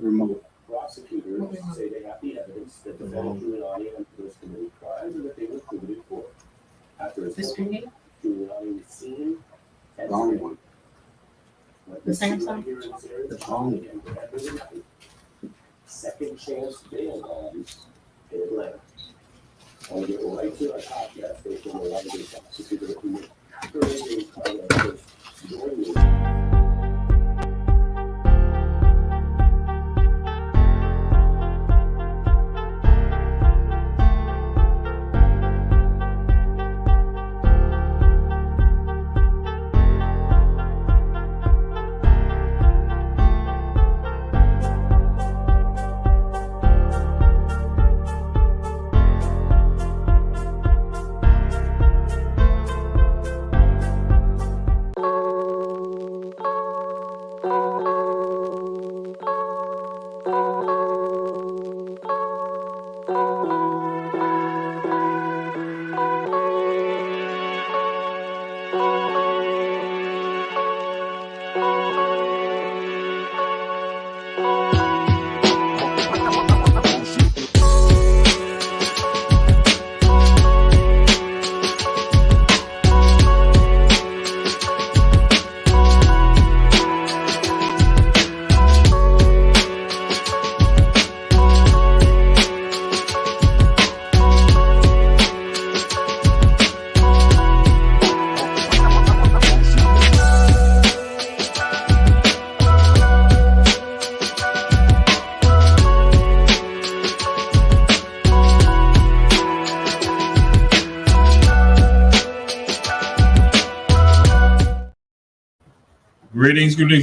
remote. Prosecutors say they have the evidence that defendant Giuliani and others committed crimes and that they were acquitted for it. After his hearing, Giuliani was seen and Wrong one. the same song? The wrong one. Second chance bail bonds in Atlanta. On the right to our podcast, they from a lot of the prosecutor who currently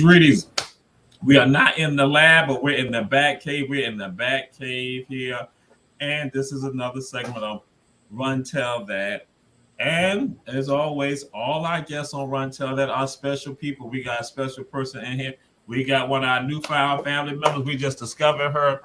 Greetings. We are not in the lab, but we're in the back cave. We're in the back cave here. And this is another segment of Run Tell That. And as always, all our guests on Run Tell That are special people. We got a special person in here. We got one of our newfound family members. We just discovered her.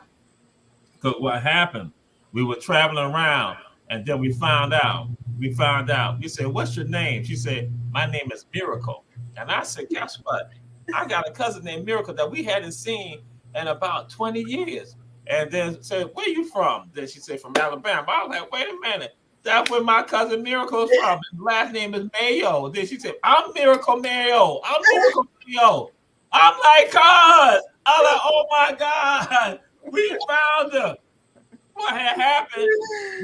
Because what happened? We were traveling around, and then we found out. We said, "What's your name?" She said, "My name is Miracle." And I said, "Guess what? I got a cousin named Miracle that we hadn't seen in about 20 years." And then said, "Where you from?" Then she said, "From Alabama." I was like, "Wait a minute. That's where my cousin Miracle is from. His last name is Mayo." Then she said, "I'm Miracle Mayo. I'm Miracle Mayo." I'm like, "Cuz." I'm like, "Oh my God. We found her." What had happened,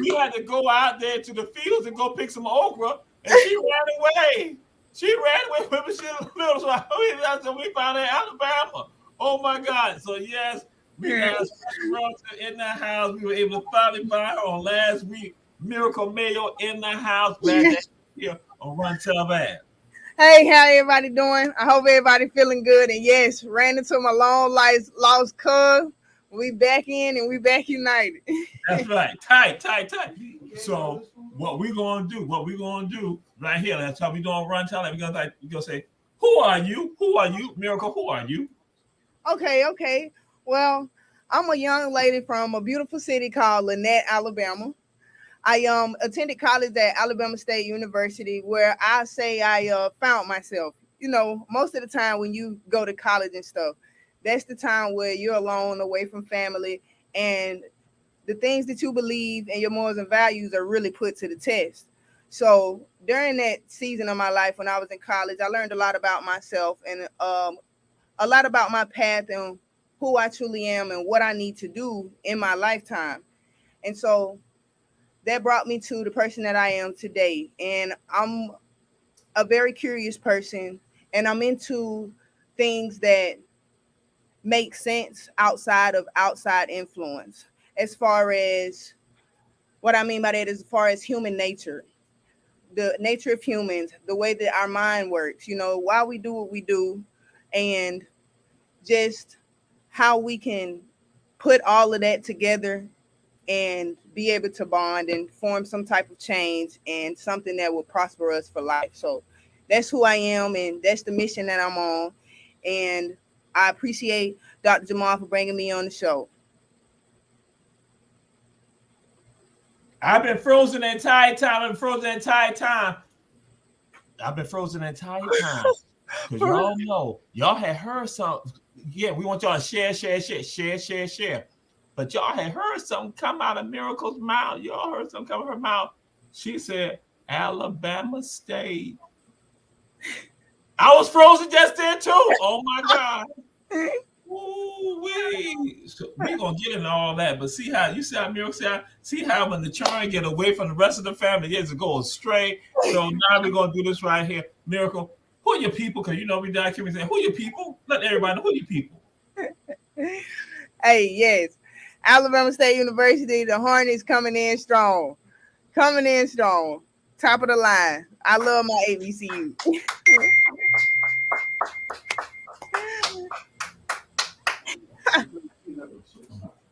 we had to go out there to the fields and go pick some okra, and she ran away. She ran away when she was little, so we found her in Alabama. Oh my God. So yes, we got a special relative in the house. We were able to finally find her on last week. Miracle Mayo in the house back here on Run Tell That. Hey, how everybody doing? I hope everybody feeling good. And yes, ran into my long lost cuz. We back in and we back united. That's right. Tight. So what we gonna do right here, that's how we gonna Run Tell That. We're gonna say, who are you? Miracle, who are you? Okay. Well, I'm a young lady from a beautiful city called Lynette, Alabama. I attended college at Alabama State University, where I say I found myself. You know, most of the time when you go to college and stuff, that's the time where you're alone, away from family, and the things that you believe and your morals and values are really put to the test. So during that season of my life when I was in college, I learned a lot about myself and a lot about my path and who I truly am and what I need to do in my lifetime. And so that brought me to the person that I am today. And I'm a very curious person, and I'm into things that make sense outside of outside influence. As far as what I mean by that is as far as human nature, the nature of humans, the way that our mind works, you know, why we do what we do, and just how we can put all of that together and be able to bond and form some type of change and something that will prosper us for life. So that's who I am, and that's the mission that I'm on. And I appreciate Dr. Jamal for bringing me on the show. I've been frozen the entire time. I've been frozen the entire time. Because y'all know, y'all had heard yeah, we want y'all to share. But y'all had heard something come out of Miracle's mouth. Y'all heard something come out of her mouth. She said, Alabama State. I was frozen just then too. Oh my God. Ooh-wee. So we're gonna get into all that, but see how you see how Miracle see how when the trying get away from the rest of the family, it's going straight. So now we're gonna do this right here. Miracle, who are your people? Because you know we document saying, who are your people? Let everybody know who are your people. Hey, yes. Alabama State University, the Hornets coming in strong. Coming in strong. Top of the line. I love my ABCU.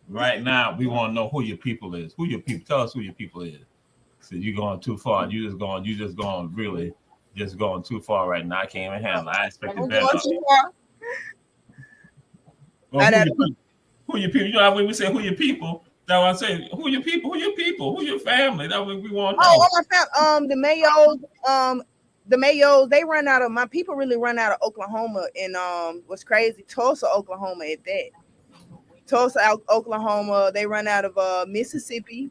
Right now, we want to know who your people is. Who your people? Tell us who your people is. So you're going too far. You just going really, just going too far right now. I can't even handle it. I expected better. Well, who your people? You know when we say who your people, that's what I say. Who your people? Who your people? Who your family? That's what we want to know. Oh, my family. The Mayos, they run out of my people really run out of Oklahoma and what's crazy, Tulsa, Oklahoma at that. Tulsa, Oklahoma, they run out of Mississippi,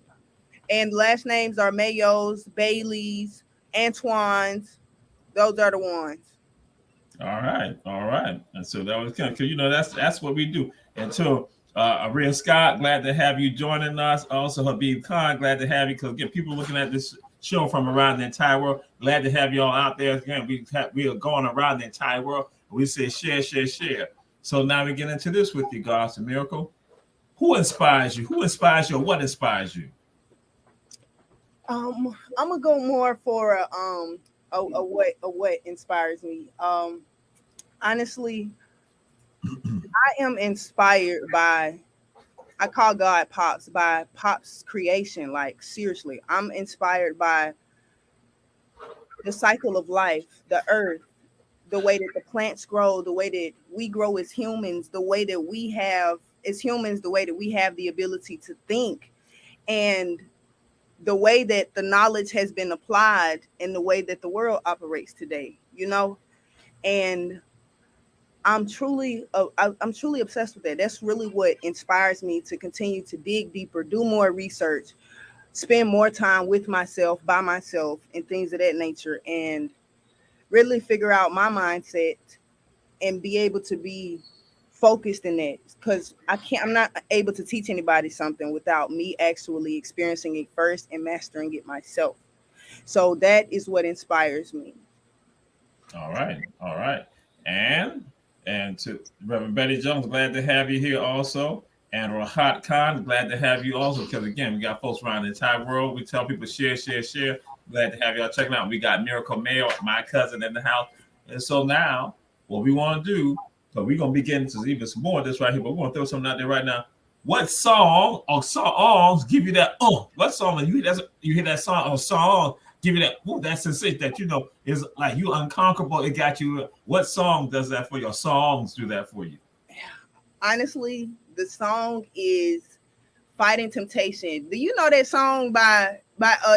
and last names are Mayos, Baileys, Antoines. Those are the ones. All right. And so that was kind of, because that's what we do. And so, Aria Scott, glad to have you joining us. Also, Habib Khan, glad to have you because again, people looking at this show from around the entire world. Glad to have you all out there. Again, we are going around the entire world. We say share. So now we get into this with you, guys. A miracle. Who inspires you? Who inspires you? Or what inspires you? I'm gonna go more for what inspires me. Honestly, I am inspired by. I call God Pops by Pops creation. Like seriously, I'm inspired by the cycle of life, the earth, the way that the plants grow, the way that we grow as humans, the way that we have as humans, the way that we have the ability to think, and the way that the knowledge has been applied in the way that the world operates today, and I'm truly obsessed with that. That's really what inspires me to continue to dig deeper, do more research, spend more time with myself, by myself, and things of that nature, and really figure out my mindset and be able to be focused in that, because I'm not able to teach anybody something without me actually experiencing it first and mastering it myself. So that is what inspires me. All right. And to Reverend Betty Jones, glad to have you here also. And Rahat Khan, glad to have you also, because again, we got folks around the entire world. We tell people share. Glad to have y'all checking out. We got Miracle Mayo, my cousin, in the house. And so now, what we want to do, so we're going to be getting to even some more of this right here, but we're going to throw something out there right now. What song or songs give you that, what song, and you hear that song or song, give you that, that sensation that, is like you unconquerable. It got you. What song does that for you? Or songs do that for you? Honestly, the song is Fighting Temptation. Do you know that song by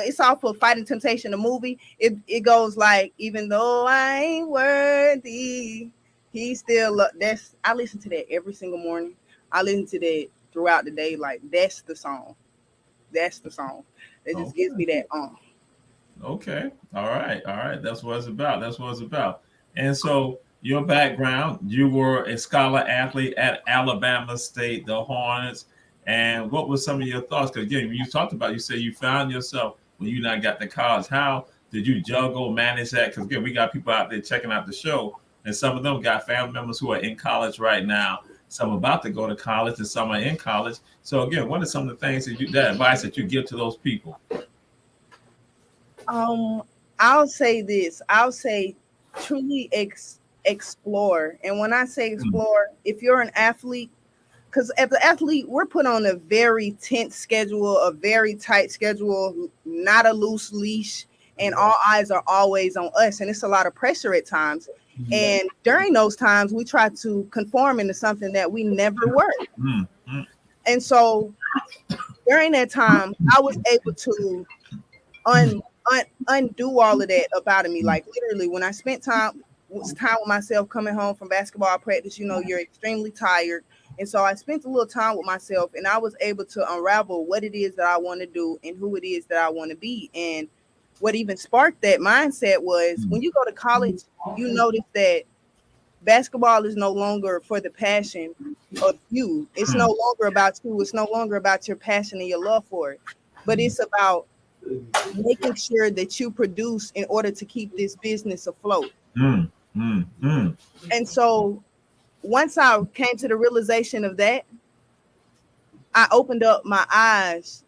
it's off of Fighting Temptation, the movie? It goes like, even though I ain't worthy, he still I listen to that every single morning. I listen to that throughout the day. Like that's the song. That just gives me that Okay. All right. That's what it's about. And so your background, you were a scholar athlete at Alabama State, the Hornets. And what were some of your thoughts? Because again, when you talked about, you said you found yourself when you not got to college. How did you juggle, manage that? Because again, we got people out there checking out the show, and some of them got family members who are in college right now. Some about to go to college, and some are in college. So again, what are some of the things that advice that you give to those people? I'll say this. I'll say truly explore. And when I say explore, if you're an athlete, because as an athlete, we're put on a very tense schedule, a very tight schedule, not a loose leash, and all eyes are always on us. And it's a lot of pressure at times. Mm-hmm. And during those times, we try to conform into something that we never were. Mm-hmm. And so during that time, I was able to undo all of that about me. Like literally, when I spent time time with myself coming home from basketball practice. You know, you're extremely tired. And so I spent a little time with myself, and I was able to unravel what it is that I want to do and who it is that I want to be. And what even sparked that mindset was when you go to college, you notice that basketball is no longer for the passion of you. It's no longer about you. It's no longer about your passion and your love for it, but it's about making sure that you produce in order to keep this business afloat. And so once I came to the realization of that, I opened up my eyes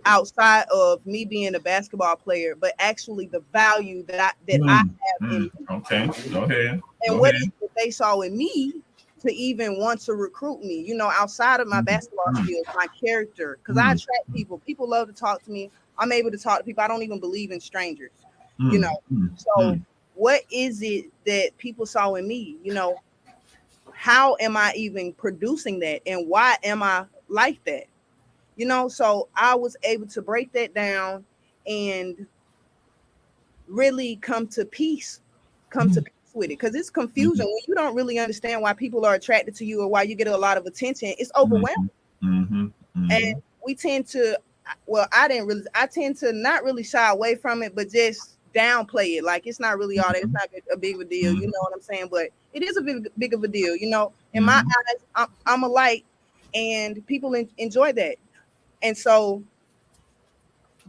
outside of me being a basketball player, but actually the value that I have in me. Okay, go ahead. And what is it they saw in me to even want to recruit me, you know, outside of my basketball skills, my character, because I attract people. People love to talk to me. I'm able to talk to people. I don't even believe in strangers, you know. So what is it that people saw in me? You know, how am I even producing that? And why am I like that? You know, so I was able to break that down and really come to peace with it, because it's confusion when you don't really understand why people are attracted to you or why you get a lot of attention. It's overwhelming. And we tend to, well, I tend to not really shy away from it, but just downplay it. Like, it's not really all that. It's not a big of a deal. You know what I'm saying? But it is a big of a deal. You know, in my eyes, I'm a light, and people enjoy that. And so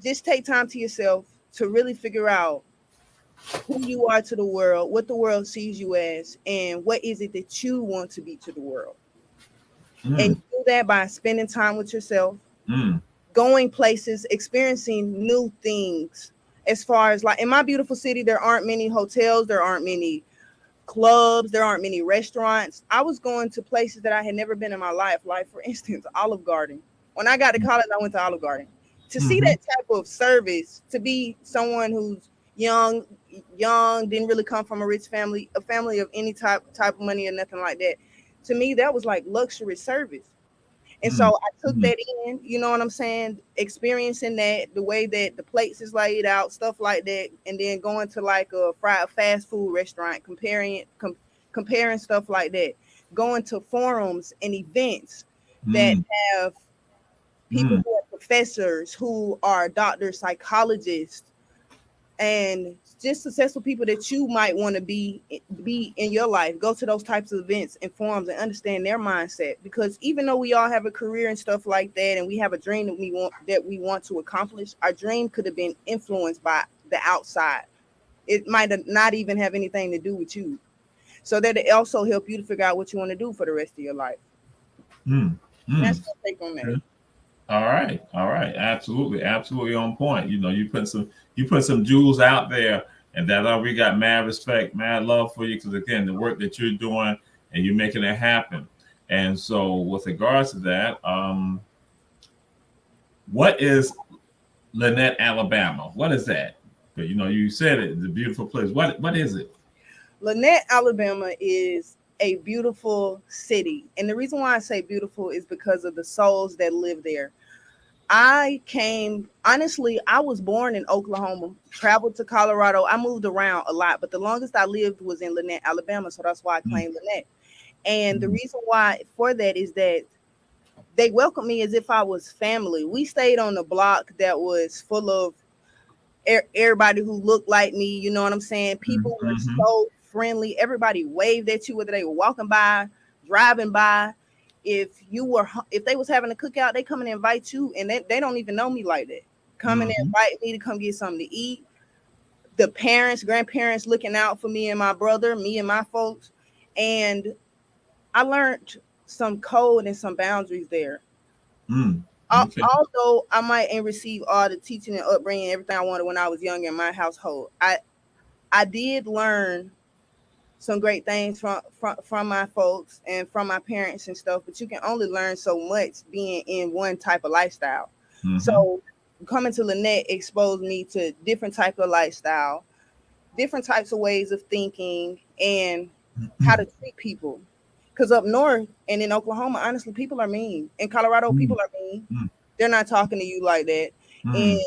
just take time to yourself to really figure out who you are to the world, what the world sees you as, and what is it that you want to be to the world. And you do that by spending time with yourself, going places, experiencing new things. As far as, like, in my beautiful city, there aren't many hotels, there aren't many clubs, there aren't many restaurants. I was going to places that I had never been in my life. Like, for instance, Olive Garden. When I got to college, I went to Olive Garden. To see that type of service, to be someone who's young, didn't really come from a rich family, a family of any type of money or nothing like that. To me, that was like luxury service. And so I took that in, you know what I'm saying? Experiencing that, the way that the plates is laid out, stuff like that. And then going to like a fast food restaurant, comparing stuff like that. Going to forums and events that have people who are professors, who are doctors, psychologists, and just successful people that you might want to be in your life. Go to those types of events and forums and understand their mindset, because even though we all have a career and stuff like that, and we have a dream that we want to accomplish, our dream could have been influenced by the outside. It might not even have anything to do with you, so that it also help you to figure out what you want to do for the rest of your life. That's my take on that. All right. Absolutely on point. You know, you put some jewels out there, and that we got mad respect, mad love for you, because again, the work that you're doing and you're making it happen. And so, with regards to that, what is Lynette, Alabama? What is that? But you know, you said it, it's a beautiful place. What is it? Lynette, Alabama is a beautiful city. And the reason why I say beautiful is because of the souls that live there. I was born in Oklahoma, traveled to Colorado. I moved around a lot, but the longest I lived was in Lynette, Alabama. So that's why I claimed Lynette. And the reason why for that is that they welcomed me as if I was family. We stayed on a block that was full of everybody who looked like me. You know what I'm saying? People were so friendly. Everybody waved at you, whether they were walking by, driving by. If they was having a cookout, they come and invite you, and they don't even know me like that. Come and invite me to come get something to eat. The parents, grandparents looking out for me and my brother, me and my folks. And I learned some code and some boundaries there. Okay. Although I might ain't receive all the teaching and upbringing, everything I wanted when I was young in my household, I did learn some great things from my folks and from my parents and stuff, but you can only learn so much being in one type of lifestyle. So coming to Lynette exposed me to different type of lifestyle, different types of ways of thinking, and how to treat people. Because up north and in Oklahoma, honestly, people are mean. In Colorado, people are mean. They're not talking to you like that. And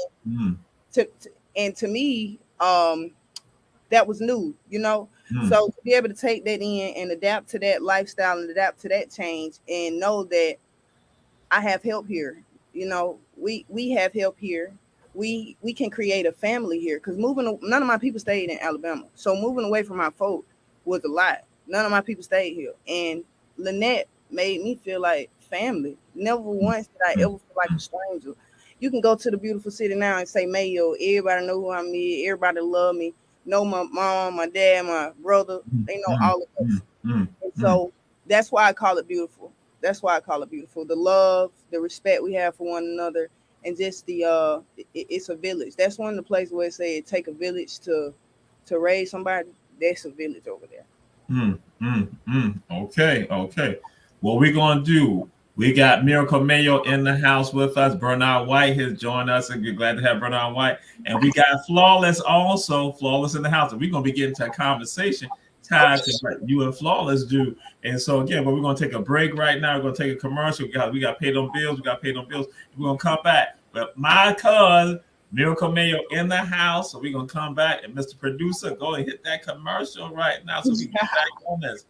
to me, that was new, you know. So to be able to take that in and adapt to that lifestyle and adapt to that change and know that I have help here. You know, we have help here. We can create a family here because none of my people stayed in Alabama. So moving away from my folk was a lot. None of my people stayed here. And Lynette made me feel like family. Never once did I ever feel like a stranger. You can go to the beautiful city now and say Mayo. Everybody know who I am. Everybody love me. Know my mom, my dad, my brother. They know all of us. And so that's why I call it beautiful. That's why I call it beautiful. The love, the respect we have for one another, and just it's a village. That's one of the places where it say it take a village to raise somebody. That's a village over there. Okay. What we're gonna do? We got Miracle Mayo in the house with us. Bernard White has joined us, and we're glad to have Bernard White. And we got Flawless also, Flawless in the house. And we're gonna be getting to a conversation tied to what you and Flawless do. And so again, but we're gonna take a break right now. We're gonna take a commercial. We got to pay them bills. We're gonna come back. But my cousin Miracle Mayo in the house. So we're gonna come back. And Mr. Producer, go and hit that commercial right now so we can get back on this.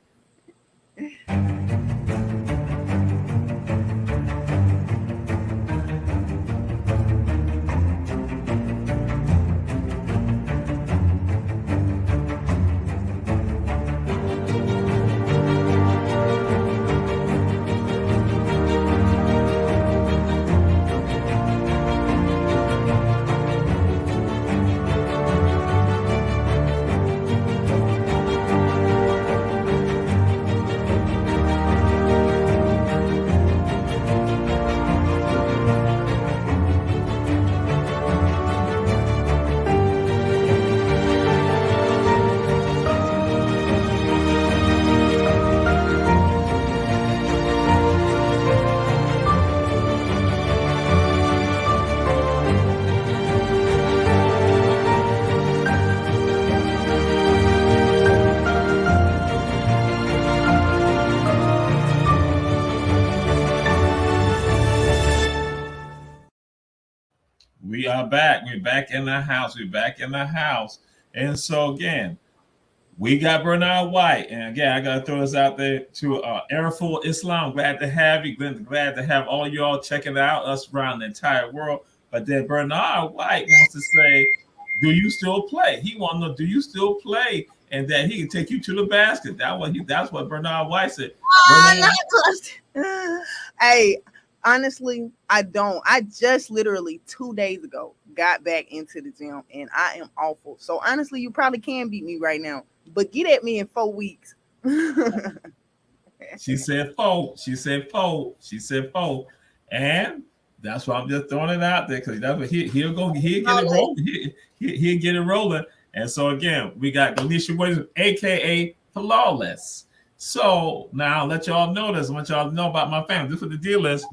We are back. We're back in the house. And so again, we got Bernard White. And again, I got to throw this out there to Airful Islam. Glad to have you. Glad to have all y'all checking out, us around the entire world. But then Bernard White wants to say, do you still play? He wants to know, do you still play? And that he can take you to the basket. That's what Bernard White said. Hey, honestly, I don't. I just literally 2 days ago got back into the gym and I am awful. So honestly, you probably can beat me right now, but get at me in 4 weeks. She said 4. She said 4. And that's why I'm just throwing it out there because that's what he'll get it rolling. He'll get it rolling. And so again, we got Delisha Williams, aka Flawless. So now I'll let y'all know this. I want y'all to know about my family. This is what the deal is.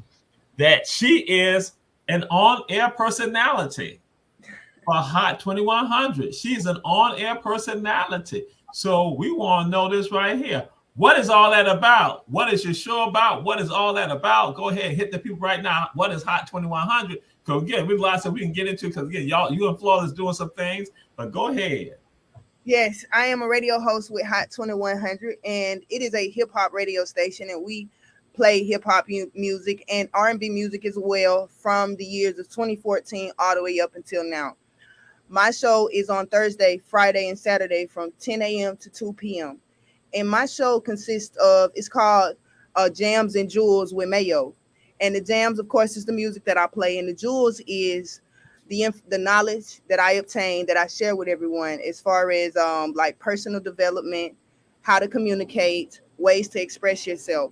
That she is an on-air personality for Hot 2100. She's an on-air personality. So we want to know this right here. What is all that about? What is your show about? What is all that about? Go ahead, hit the people right now. What is Hot 2100? Because again, we have lots that we can get into because again, you and Flawless doing some things, but go ahead. Yes, I am a radio host with Hot 2100, and it is a hip hop radio station, and we play hip hop music and R&B music as well from the years of 2014 all the way up until now. My show is on Thursday, Friday, and Saturday from 10 a.m. to 2 p.m. And my show consists of, it's called Jams and Jewels with Mayo. And the jams, of course, is the music that I play. And the jewels is the knowledge that I obtain, that I share with everyone as far as like personal development, how to communicate, ways to express yourself,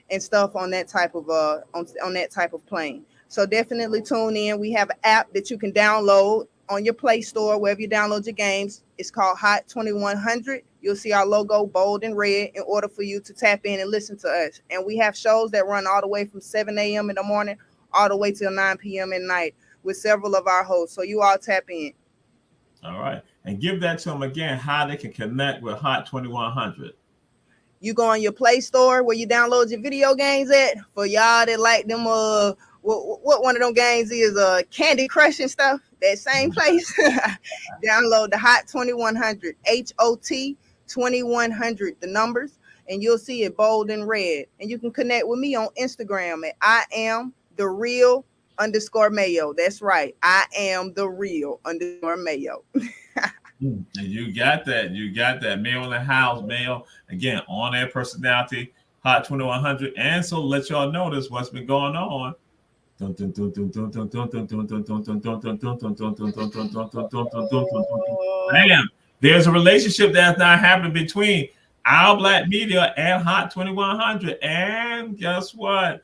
and stuff on that type of on that type of plane. So definitely tune in. We have an app that you can download on your Play Store, wherever you download your games. It's called Hot 2100. You'll see our logo bold and red in order for you to tap in and listen to us. And we have shows that run all the way from 7 a.m. in the morning all the way till 9 p.m. at night with several of our hosts. So you all tap in. All right. And give that to them again, how they can connect with Hot 2100. You go on your Play Store where you download your video games at. For y'all that like them, what one of them games is, Candy Crush and stuff, that same place. Download the Hot 2100, HOT 2100, the numbers, and you'll see it bold in red. And you can connect with me on Instagram at I am the real underscore Mayo. That's right. I am the real underscore Mayo. And you got that. You got that. Mayo in the house. Mayo, again, on air personality, Hot 2100. And so let y'all notice what's been going on. Bam. There's a relationship that's not happening between Our Black Media and Hot 2100. And guess what?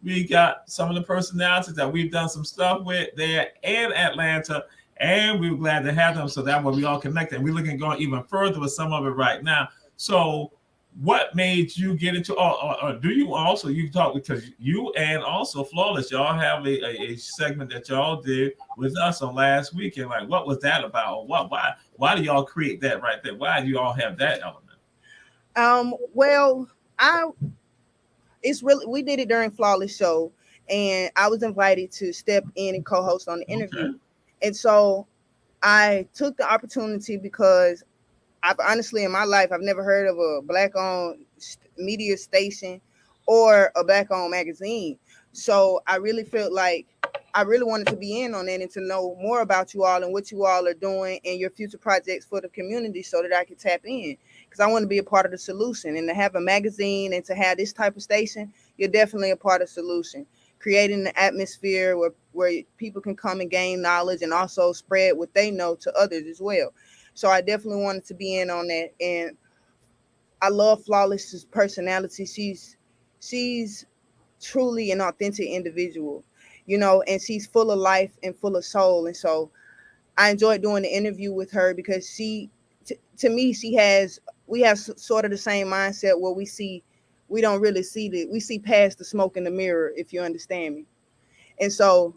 We got some of the personalities that we've done some stuff with there in Atlanta, and we were glad to have them. So that way we all connected. And we're looking going even further with some of it right now. So what made you get into, or do you also, you talk, because you and also Flawless, y'all have a segment that y'all did with us on last week. And like, what was that about? Why do y'all create that right there? Why do you all have that element? Well, it's really, we did it during Flawless Show, and I was invited to step in and co-host on the interview. Okay. And so I took the opportunity because I've honestly in my life, I've never heard of a Black-owned media station or a Black-owned magazine. So I really felt like I really wanted to be in on that and to know more about you all and what you all are doing and your future projects for the community so that I could tap in. Because I want to be a part of the solution, and to have a magazine and to have this type of station, you're definitely a part of the solution. Creating the atmosphere where people can come and gain knowledge and also spread what they know to others as well. So I definitely wanted to be in on that. And I love Flawless's personality. She's truly an authentic individual, you know, and she's full of life and full of soul. And so I enjoyed doing the interview with her because to me, we have sort of the same mindset where we don't really see we see past the smoke in the mirror, if you understand me. And so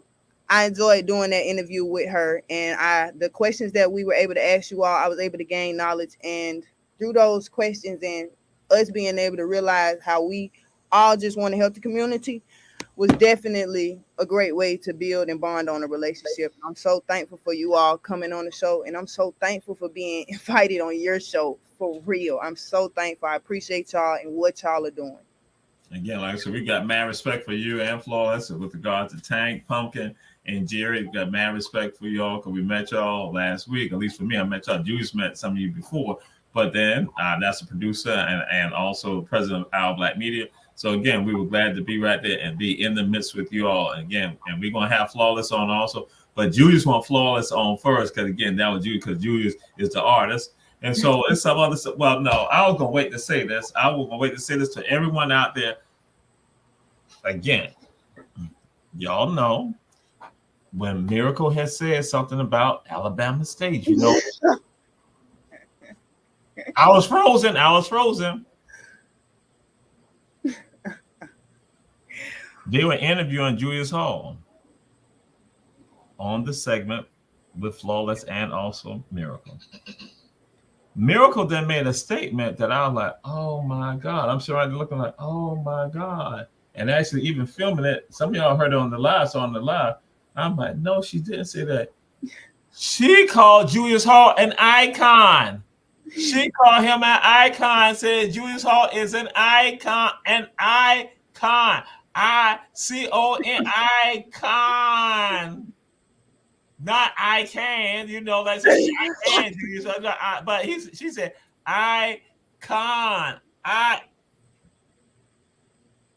I enjoyed doing that interview with her, and the questions that we were able to ask you all, I was able to gain knowledge, and through those questions and us being able to realize how we all just want to help the community was definitely a great way to build and bond on a relationship. I'm so thankful for you all coming on the show, and I'm so thankful for being invited on your show, for real. I'm so thankful. I appreciate y'all and what y'all are doing. Again, like I said, we got mad respect for you and Flawless with regard to Tank, Pumpkin, and Jerry. We got mad respect for y'all because we met y'all last week. At least for me, I met y'all. Julius met some of you before, but then that's a producer and also president of Our Black Media. So again, we were glad to be right there and be in the midst with you all. Again, and we're gonna have Flawless on also, but Julius want Flawless on first because again, that was Julius, because Julius is the artist. And so it's some other stuff. Well, no, I was gonna wait to say this. I was gonna wait to say this to everyone out there. Again, y'all know when Miracle has said something about Alabama State, you know, I was frozen. They were interviewing Julius Hall on the segment with Flawless and also Miracle. Miracle then made a statement that I was like, oh my God. I'm sure I was looking like, oh my God. And actually even filming it, some of y'all heard it on the live, so on the live, I'm like, no, she didn't say that. She called Julius Hall an icon. She called him an icon, said Julius Hall is an icon, I-C-O-N, icon. Not I can, you know, like I can, but she said icon.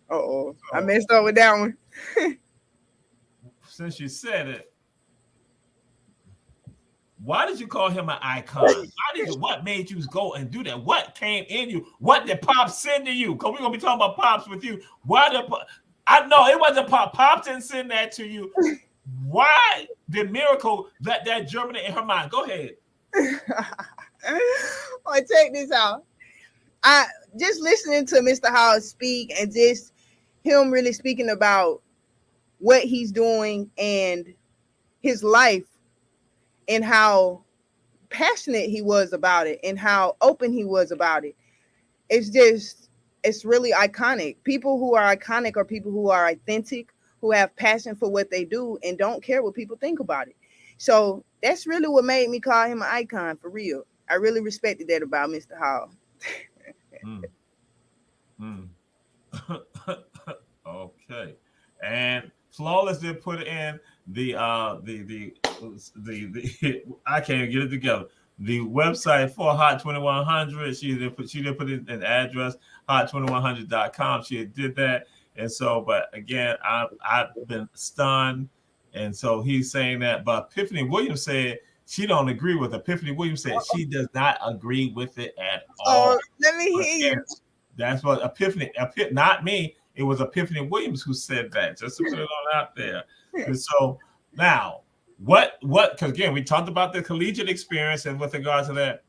Uh-oh, I messed up with that one. Since you said it, why did you call him an icon? What made you go and do that? What came in you? What did Pops send to you? Because we're going to be talking about Pops with you. I know it wasn't Pop. Pops didn't send that to you. Why did Miracle let that germinate in her mind? Go ahead. Well, check this out. I just listening to Mr. Howard speak and just him really speaking about what he's doing and his life and how passionate he was about it and how open he was about it. It's really iconic. People who are iconic are people who are authentic, who have passion for what they do and don't care what people think about it. So that's really what made me call him an icon, for real. I really respected that about Mr. Hall. Mm. Mm. Okay. And Flawless did put in the I can't get it together. The website for Hot 2100. She did put in an address, hot2100.com. She did that. And so, but again, I've been stunned. And so he's saying that, but Epiphany Williams said she don't agree with it. Epiphany Williams said she does not agree with it at all. Oh, let me hear you. That's what Epiphany, not me. It was Epiphany Williams who said that, just to put it on out there. And so now, what? Because again, we talked about the collegiate experience, and with regard to that,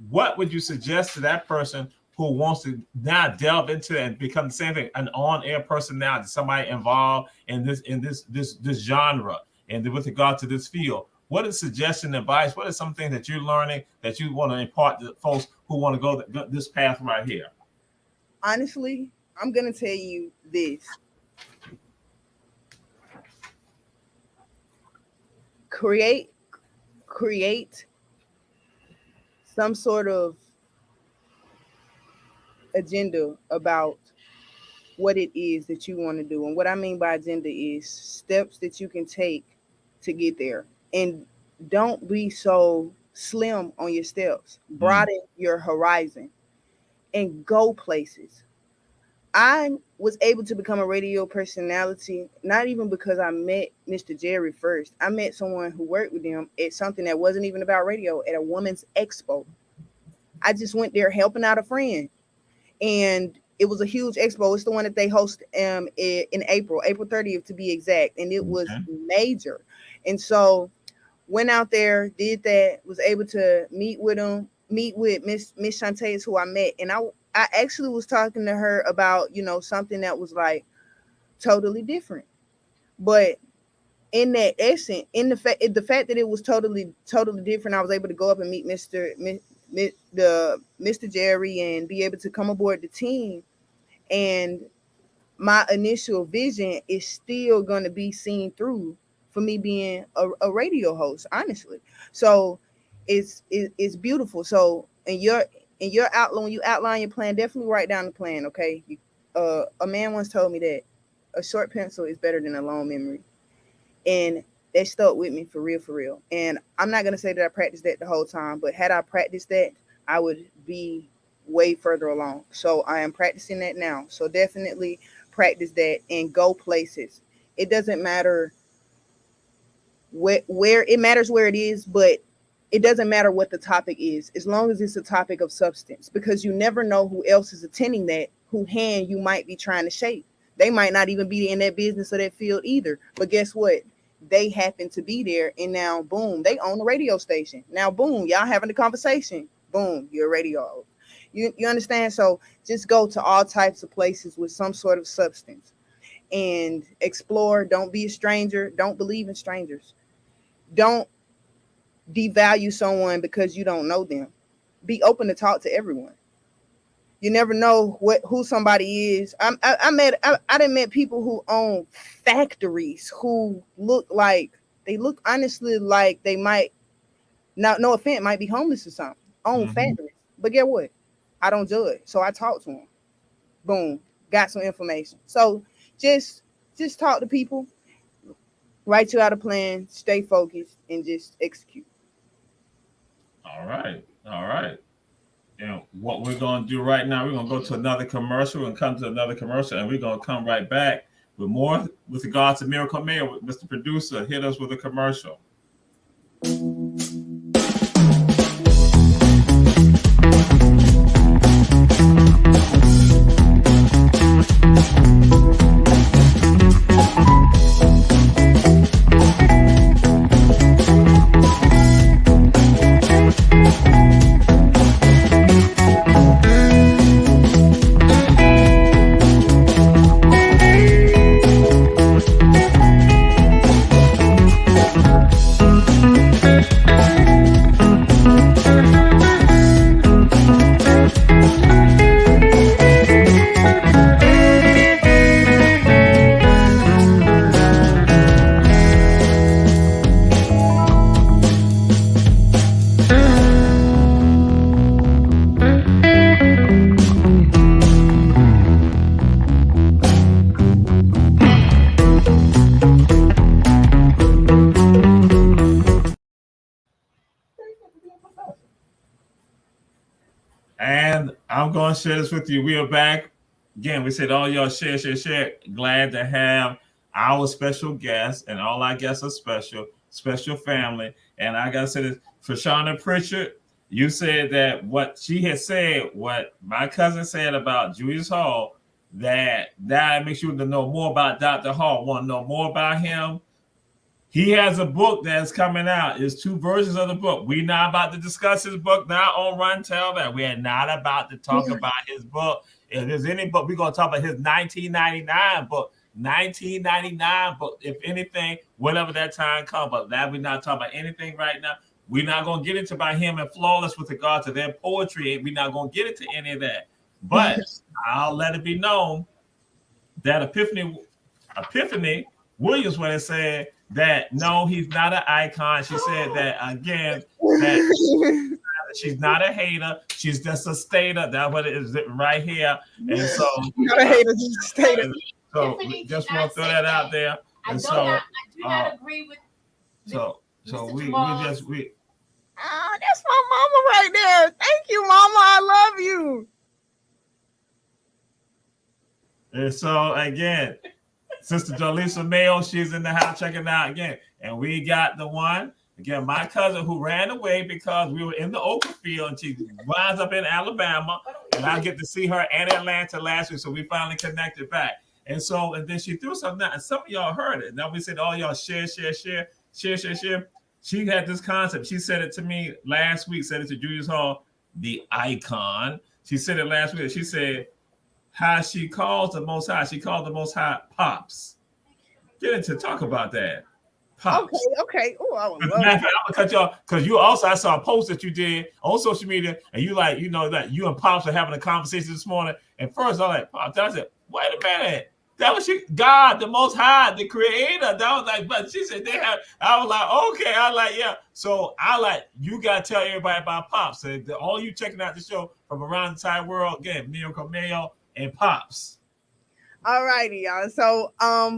what would you suggest to that person who wants to now delve into and become the same thing, an on-air personality, somebody involved in this genre, and with regard to this field? What is suggestion, advice? What is something that you're learning that you want to impart to folks who want to go this path right here? Honestly, I'm going to tell you this. Create some sort of agenda about what it is that you want to do. And what I mean by agenda is steps that you can take to get there. And don't be so slim on your steps. Broaden your horizon and go places. I was able to become a radio personality, not even because I met Mr. Jerry first. I met someone who worked with him at something that wasn't even about radio, at a women's expo. I just went there helping out a friend. And it was a huge expo. It's the one that they host in April 30th to be exact. And it was major. And so went out there, did that, was able to meet with Miss Shantae, who I met. And I actually was talking to her about, something that was like totally different. But in that essence, in the fact that it was totally different, I was able to go up and meet Mr. Jerry and be able to come aboard the team. And my initial vision is still going to be seen through for me being a radio host, honestly. So it's beautiful. So in your outline, when you outline your plan, definitely write down the plan. Okay. A man once told me that a short pencil is better than a long memory. And that stuck with me for real. And I'm not going to say that I practiced that the whole time, but had I practiced that, I would be way further along. So I am practicing that now. So definitely practice that and go places. It doesn't matter where it matters where it is, but it doesn't matter what the topic is, as long as it's a topic of substance, because you never know who else is attending that, whose hand you might be trying to shake. They might not even be in that business or that field either. But guess what? They happen to be there, and now, boom, they own a radio station. Now, boom, y'all having a conversation. Boom, you're a radio. You understand? So just go to all types of places with some sort of substance and explore. Don't be a stranger. Don't believe in strangers. Don't devalue someone because you don't know them. Be open to talk to everyone. You never know who somebody is. I done met people who own factories who look honestly like they might, no offense, might be homeless or something. Own factories. But get what? I don't judge. So I talk to them. Boom. Got some information. So just talk to people. Write you out a plan. Stay focused and just execute. All right. And what we're going to do right now, we're going to go to another commercial and come to another commercial, and we're going to come right back with more with regards to Miracle Mayo. Mr. Producer, hit us with a commercial. I'm going to share this with you. We are back. Again, we said all y'all share, share, share. Glad to have our special guests, and all our guests are special, special family. And I got to say this, for Shauna Pritchard, you said that what she had said, what my cousin said about Julius Hall, that makes you to know more about Dr. Hall, want to know more about him. He has a book that's coming out. There's 2 versions of the book. We're not about to discuss his book now on Run Tell That. We are not about to talk about his book. If there's any book, we're going to talk about his 1999 book. 1999 book, if anything, whenever that time comes. But that we're not talking about anything right now. We're not going to get into about him and Flawless with regard to their poetry. We're not going to get into any of that. But I'll let it be known that Epiphany Williams, when it said that no, he's not an icon. She said that again, that she's not a hater. She's just a stater. That's what it is right here. And so, not a hater, just a stater. So just want to throw that out there. And I do not agree with. So we. that's my mama right there. Thank you, mama. I love you. And so again, Sister Jolisa Mayo, she's in the house checking out again. And we got the one, again, my cousin who ran away because we were in the open field and she winds up in Alabama. And I get to see her in Atlanta last week. So we finally connected back. And then she threw something out, and some of y'all heard it. Now we said, all y'all share. She had this concept. She said it to me last week, said it to Julius Hall, the icon. She said it last week. She said, how she calls the Most High. She called the Most High Pops. Get into talk about that. Pops. Okay. Oh, I would love I'm gonna cut y'all because you also, I saw a post that you did on social media, and you that you and Pops are having a conversation this morning. And first I was like, Pops, I said, wait a minute. That was God, the Most High, the Creator. That was like, but she said they have. I was like, okay. I was like, yeah. So you gotta tell everybody about Pops. So all you checking out the show from around the entire world, again, Miracle Mayo and Pops. All righty, y'all. So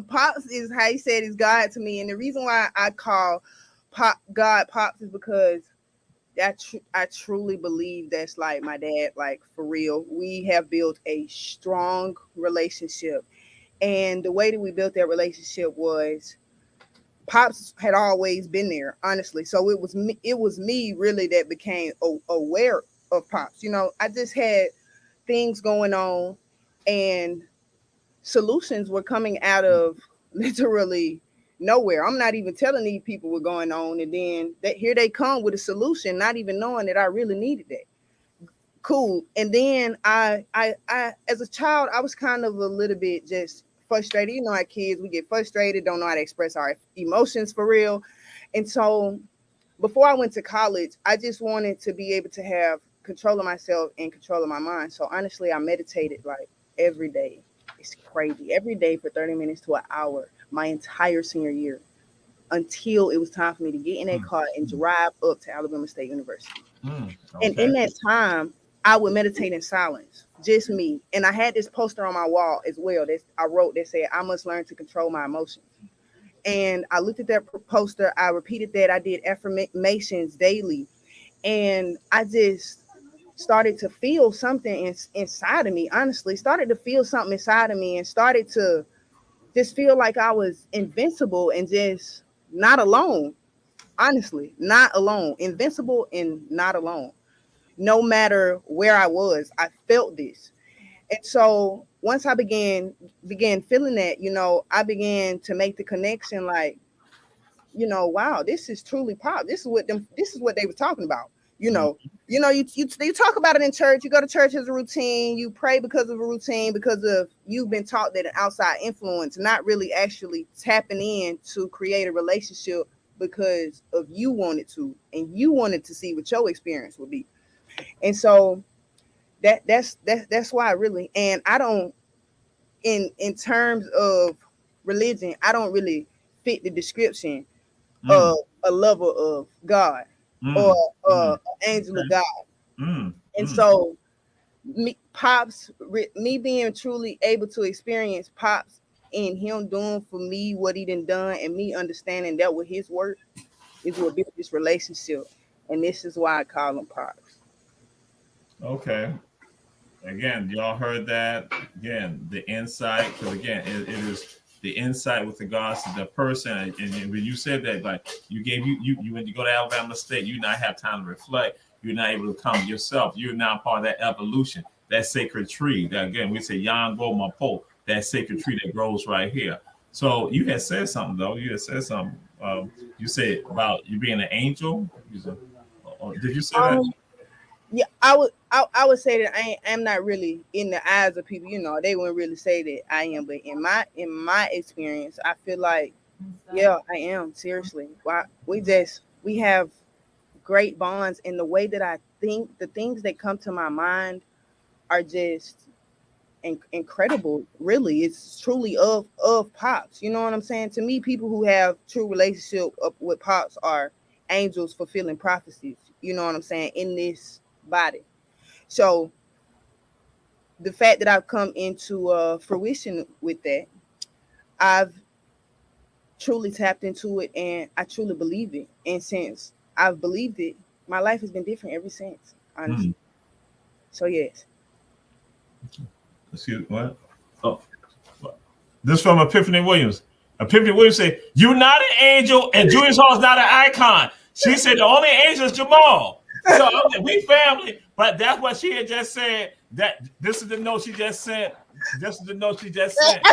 Pops is how he said is God to me. And the reason why I call God Pops is because I truly believe that's like my dad, like for real. We have built a strong relationship. And the way that we built that relationship was Pops had always been there, honestly. So it was me really that became aware of Pops. I just had things going on and solutions were coming out of literally nowhere. I'm not even telling these people what's going on. And then here they come with a solution, not even knowing that I really needed that. Cool. And then I as a child, I was kind of a little bit just frustrated. Our kids, we get frustrated, don't know how to express our emotions for real. And so before I went to college, I just wanted to be able to have control of myself and control of my mind. So honestly, I meditated like every day. It's crazy. Every day for 30 minutes to an hour, my entire senior year, until it was time for me to get in that car and drive up to Alabama State University. Okay. And in that time, I would meditate in silence, just me. And I had this poster on my wall as well that I wrote that said, I must learn to control my emotions. And I looked at that poster. I repeated that. I did affirmations daily. And I just started to feel something inside of me, honestly, started to feel something inside of me and started to just feel like I was invincible and just not alone. Honestly, not alone, invincible and not alone. No matter where I was, I felt this. And so once I began feeling that, I began to make the connection like, wow, this is truly pop. This is what they were talking about. You talk about it in church. You go to church as a routine. You pray because of a routine, because of you've been taught that an outside influence, not really actually tapping in to create a relationship because of you wanted to, and you wanted to see what your experience would be. And so that's why I really, and I don't, in terms of religion, I don't really fit the description of a lover of God. Or an angel of God. And so me being truly able to experience Pops and him doing for me what he done and me understanding that with his work is what built this relationship. And this is why I call him Pops. Okay. Again, y'all heard that. Again, the insight, because again, it is the insight with regards to the person. And when you said that, like you gave you when you go to Alabama State, you not have time to reflect. You're not able to come yourself. You're now part of that evolution, that sacred tree. That again, we say Yan Go Mapo, that sacred tree that grows right here. So you had said something though. You had said something. You said about you being an angel. You said, did you say that? Yeah, I would say that I'm not really in the eyes of people. They wouldn't really say that I am, but in my experience, I feel like yeah, I am seriously. Why we have great bonds, and the way that I think, the things that come to my mind are just incredible. Really, it's truly of pops. You know what I'm saying? To me, people who have true relationship with pops are angels fulfilling prophecies. You know what I'm saying? In this body. So the fact that I've come into fruition with that, I've truly tapped into it, and I truly believe it. And since I've believed it, my life has been different ever since, honestly. So yes. Excuse what? Oh, this from Epiphany Williams. Epiphany Williams said, "You're not an angel, and Julius Hall is not an icon." She said, "The only angel is Jamal." So we family, but that's what she had just said. That this is the note she just sent. This is the note she just sent.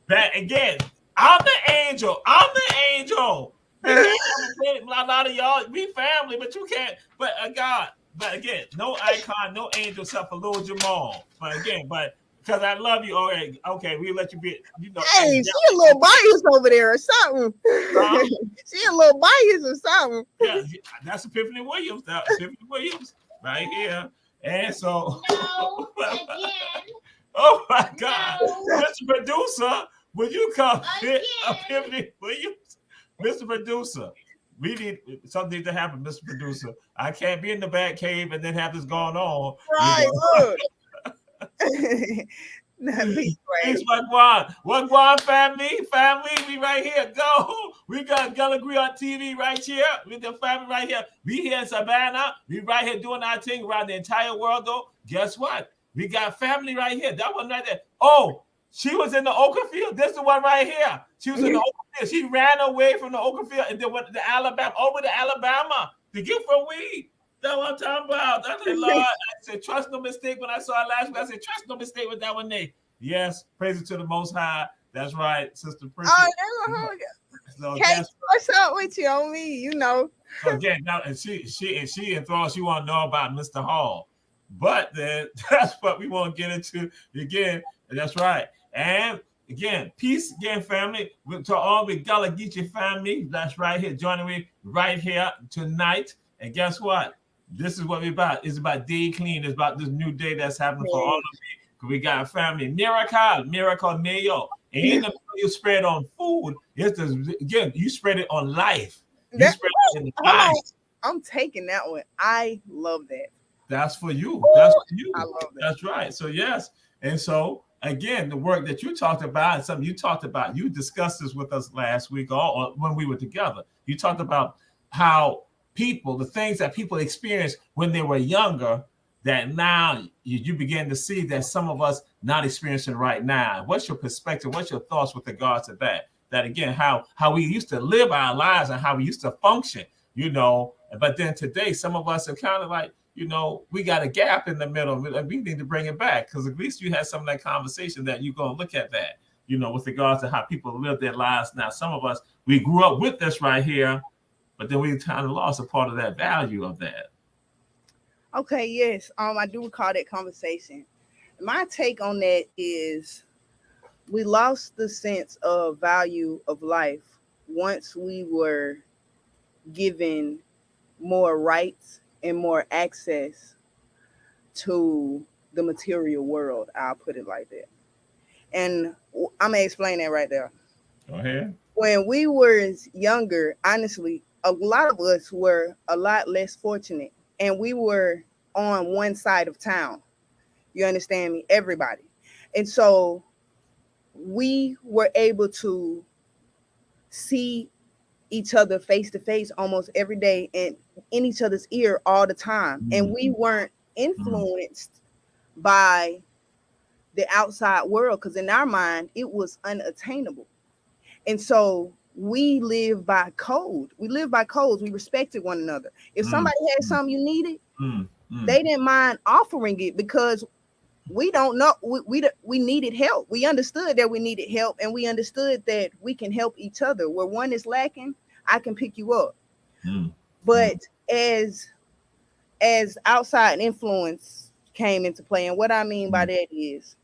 That again, I'm the angel. I'm the angel. A lot of y'all, we family, but you can't. But God, but again, no icon, no angel except for little Jamal. But again, because I love you. Okay, we let you be. Hey, she a little biased over there or something. She a little biased or something. Yeah, that's Epiphany Williams. Epiphany Williams, right here. And so, No, oh my God, Mr. Producer, will you come hit Epiphany Williams? Mr. Producer, we need something to happen, Mr. Producer. I can't be in the back cave and then have this going on. Right, look. Peace, Wagwan family, we right here. Go. We got Gullah on TV right here. We the family right here. We here in Savannah. We right here doing our thing around the entire world though. Guess what? We got family right here. That one right there. Oh, she was in the Oka field. This is the one right here. She was in the Oka field. She ran away from the Oka field and then went to Alabama, over to Alabama to get for weed. That's what I'm talking about. I said, Lord, I said, trust no mistake. When I saw it last week, I said, trust no mistake with that one day. Yes, praise it to the Most High. That's right, Sister Prince. So can't what's up with you on me, So again, now and she enthralled. She want to know about Mr. Hall, but then that's what we want to get into again. That's right, and again, peace again, family. To all the Gullah Geechee family, that's right here, joining me right here tonight. And guess what? This is what we're about. It's about day clean. It's about this new day that's happening for all of me. We got a family miracle Mayo. Ain't the you spread on food. It's again, you spread it on life. You spread it in life. I'm taking that one. I love that. That's for you. That's for you. I love that. That's right. So yes. And so again, the work that you talked about, and something you talked about, you discussed this with us last week or when we were together. You talked about how the things that people experienced when they were younger, that now you begin to see that some of us not experiencing right now. What's your perspective? What's your thoughts with regards to that? That again, how we used to live our lives and how we used to function, but then today, some of us are kind of like, we got a gap in the middle and we need to bring it back, because at least you had some of that conversation that you're going to look at that, with regards to how people live their lives now. Some of us, we grew up with this right here, but then we kind of lost a part of that value of that. Okay, yes. I do recall that conversation. My take on that is we lost the sense of value of life once we were given more rights and more access to the material world. I'll put it like that. And I'm going to explain that right there. Go ahead. When we were younger, honestly, a lot of us were a lot less fortunate, and we were on one side of town. You understand me? Everybody. And so we were able to see each other face to face almost every day and in each other's ear all the time. And we weren't influenced by the outside world, because in our mind it was unattainable. And so we live by code. We live by codes. We respected one another. If somebody had something you needed, they didn't mind offering it, because we don't know, we needed help. We understood that we needed help, and we understood that we can help each other. Where one is lacking, I can pick you up. But as outside influence came into play, and what I mean by that is,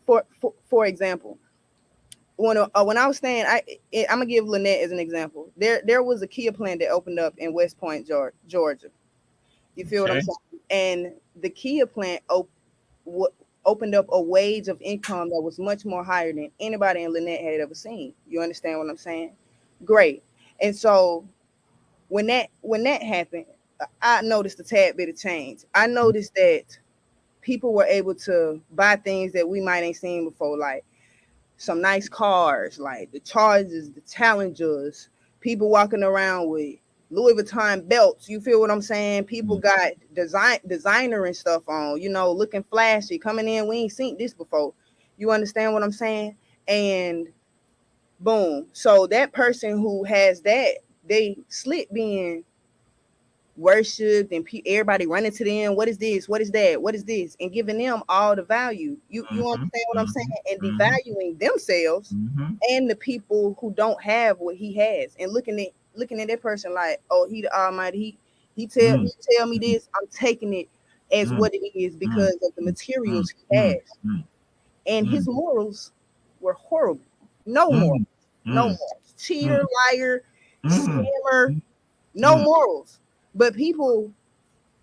for example, when I was staying, I'm gonna give Lynette as an example. There was a Kia plant that opened up in West Point, Georgia. You feel what I'm saying? And the Kia plant opened up a wage of income that was much more higher than anybody in Lynette had ever seen. You understand what I'm saying? Great. And so when that happened, I noticed a tad bit of change. I noticed that people were able to buy things that we might ain't seen before, like some nice cars, like the Chargers, the Challengers, people walking around with Louis Vuitton belts. You feel what I'm saying? People got designer and stuff on, looking flashy, coming in. We ain't seen this before. You understand what I'm saying? And boom. So that person who has that, they slip being worshipped, and everybody running to them. What is this? What is that? What is this? And giving them all the value. You understand what I'm saying? And devaluing themselves and the people who don't have what he has, and looking at that person like, oh, he the Almighty. He tell me this. I'm taking it as what it is because of the materials he has. And his morals were horrible. No morals. No morals. Cheater, liar, scammer, no morals. But people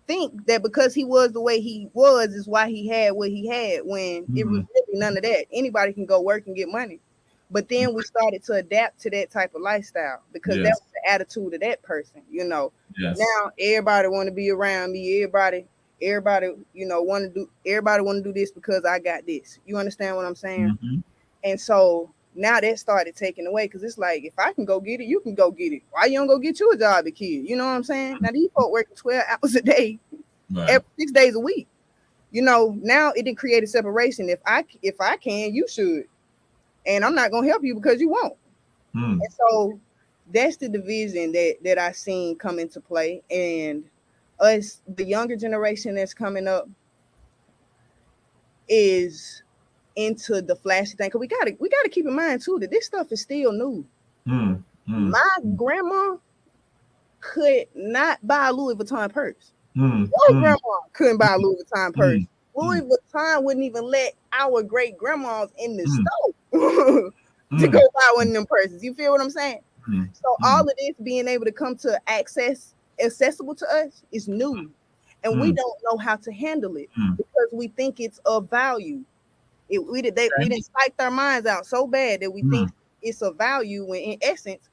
think that because he was the way he was is why he had what he had, when it was really none of that. Anybody can go work and get money. But then we started to adapt to that type of lifestyle, because that was the attitude of that person, Now everybody want to be around me. Everybody, want to do this because I got this. You understand what I'm saying? And so now that started taking away, because it's like, if I can go get it, you can go get it. Why you don't go get you a job, kid? You know what I'm saying? Now these folk working 12 hours a day, every 6 days a week. Now it didn't create a separation. If I can, you should. And I'm not gonna help you because you won't. And so that's the division that I seen come into play. And us, the younger generation that's coming up, is into the flashy thing. Cause we gotta keep in mind too that this stuff is still new. My grandma could not buy a Louis Vuitton purse. Your grandma couldn't buy a Louis Vuitton purse. Louis Vuitton wouldn't even let our great grandmas in the store to go buy one of them purses. You feel what I'm saying? So all of this being able to come to accessible to us is new, and we don't know how to handle it because we think it's of value. We didn't psych our minds out so bad that we think it's of value, when in essence,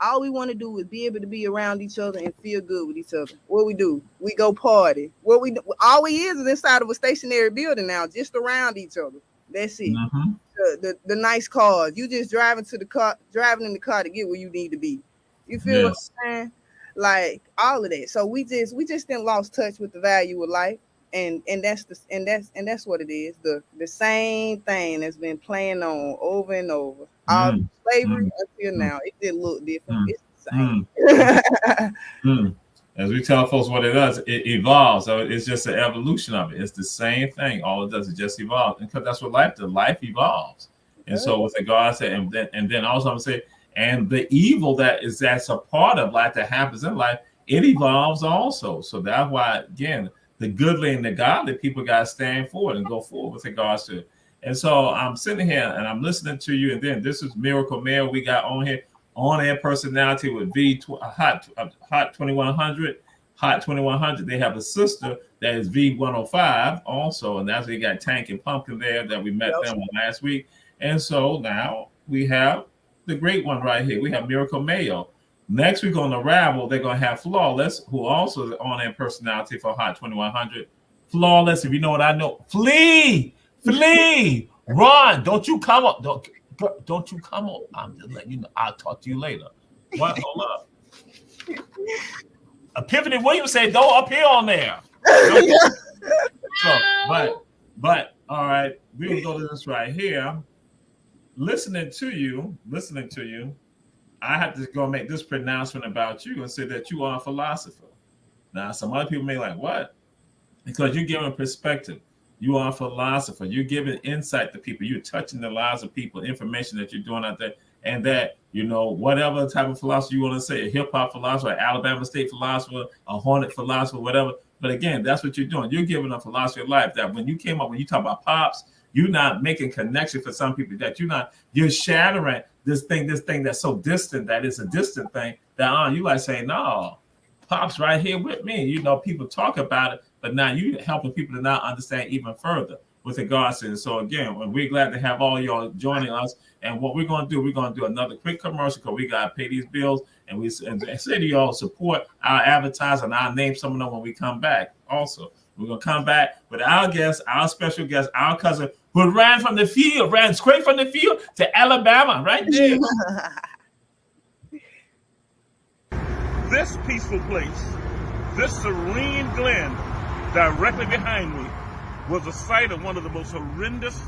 all we want to do is be able to be around each other and feel good with each other. What we do, we go party. What we do, all we is inside of a stationary building now, just around each other. That's it. The nice cars. You just driving in the car to get where you need to be. You feel what I'm saying? Like all of that. So we just didn't lost touch with the value of life. And that's what it is. The same thing that's been playing on over and over. All slavery until now. It didn't look different. It's the same. As we tell folks what it does, it evolves. So it's just an evolution of it. It's the same thing. All it does is just evolve. And because that's what life does. Life evolves. And so with the God said, and then also I'm saying, and the evil that's a part of life that happens in life, it evolves also. So that's why, again, the goodly and the godly people got to stand forward and go forward with regards to it. And so I'm sitting here and I'm listening to you. And then this is Miracle Mayo we got on here, on air personality with Hot 2100. Hot 2100. They have a sister that is V105 also. And that's where you got Tank and Pumpkin there that we met them last week. And so now we have the great one right here. We have Miracle Mayo. Next week on the Rabble, they're going to have Flawless, who also is on air personality for Hot 2100. Flawless, if you know what I know, flee, run. Don't you come up. Don't you come up. I'm just letting you know. I'll talk to you later. What? Hold up. Epiphany Williams said, go up here on there. So, but all right, we can go to this right here. Listening to you, I have to go make this pronouncement about you and say that you are a philosopher. Now, some other people may like, what? Because you're giving perspective. You are a philosopher. You're giving insight to people. You're touching the lives of people, information that you're doing out there. And that, whatever type of philosopher you want to say, a hip hop philosopher, Alabama State philosopher, a Hornet philosopher, whatever. But again, that's what you're doing. You're giving a philosophy of life that when you talk about pops, you're not making connection for some people that you're shattering this thing that's so distant, that it's a distant thing that you like saying, no, pops right here with me. People talk about it, but now you helping people to now understand even further with regards to it. So again, we're glad to have all y'all joining us. And what we're going to do another quick commercial because we got to pay these bills. And say to y'all, support our advertising. And I'll name some of them when we come back. Also, we're going to come back with our guest, our special guest, our cousin who ran straight from the field to Alabama, right there. This peaceful place, this serene glen directly behind me, was the site of one of the most horrendous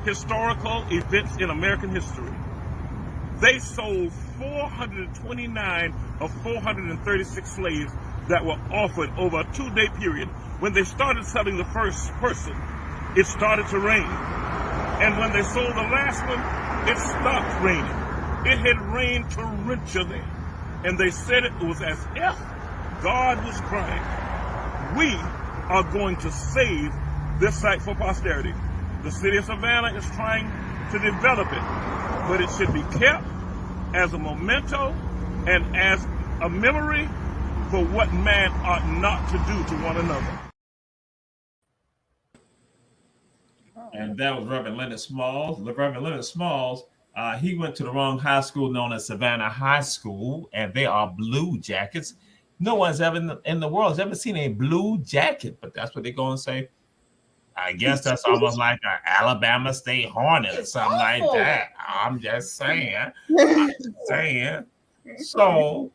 historical events in American history. They sold 429 of 436 slaves that were offered over a 2-day period. When they started selling the first person, it started to rain. And when they sold the last one, it stopped raining. It had rained torrentially. And they said it was as if God was crying. We are going to save this site for posterity. The city of Savannah is trying to develop it, but it should be kept as a memento and as a memory for what man ought not to do to one another. And that was Reverend Leonard Smalls. Reverend Leonard Smalls, he went to the wrong high school known as Savannah High School, and they are Blue Jackets. No one's ever in the world has ever seen a blue jacket, but that's what they're going to say. I guess that's almost like an Alabama State Hornet or something like that. I'm just saying. So,